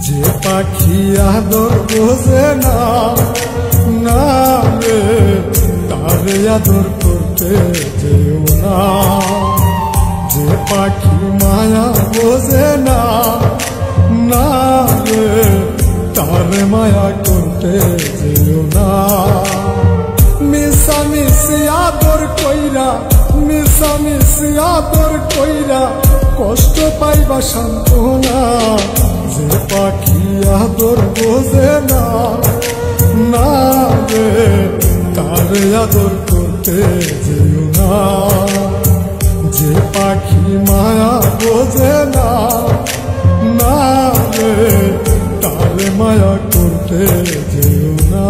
যে পাখি আদর বোঝে না, না রে তারে আদর করতে যেও না। যে পাখি মায়া বোঝে না, না রে তারে মায়া করতে যেও না। মিশামিশি আদর কইরা, মিশামিশি আদর কইরা কষ্ট পাইবা সান্ত্বনা। যে পাখি আদর বোঝে না, না রে তারে আদর করতে যেও না। যে পাখি মায়া বোঝে না, না রে তারে মায়া করতে যেও না।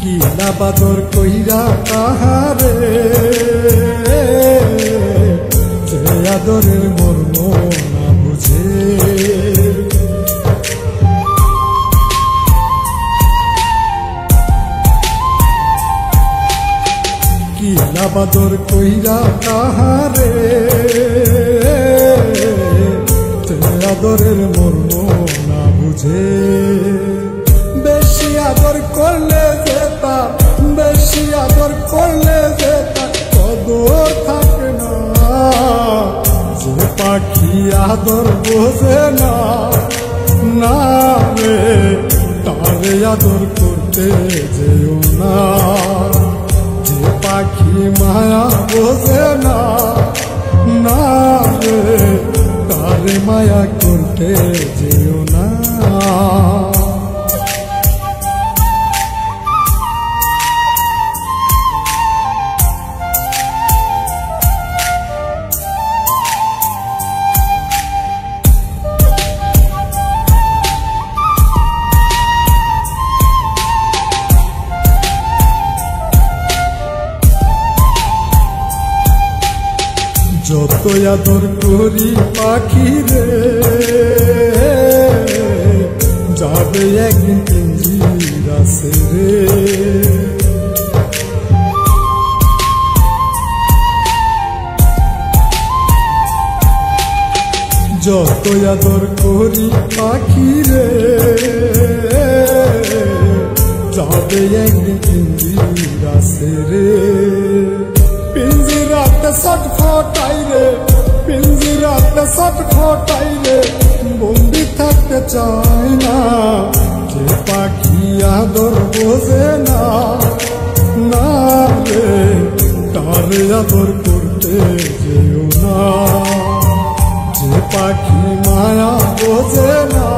কিলা বাদর কইরা তাহারে, যে আদরের মর্ম না বুঝে। কিলা বাদর কইরা তাহারে, যে আদরের মর্ম না বুঝে। বেশি আদর করলে যেতা, বেশি আদর করলে যেতা কদর থাকে না। যে পাখি আদর বোঝে না, না রে তারে আদর করতে যেও না। যে পাখি মায়া বোঝে না, না রে তারে মায়া করতে যেও না। যত আদর করি পাখি রে, যাবে একদিন পিঞ্জিরা ছেড়ে। যত আদর করি পাখি রে, যাবে একদিন পিঞ্জিরা ছেড়ে। পিঞ্জিরাতে ছটফটাই রে, পিঞ্জিরাতে ছটফটাই রে বন্দি থাকতে চায় না। যে পাখি আদর বোঝে না, না রে তারে আদর করতে যেও না। যে পাখি মায়া বোঝে না,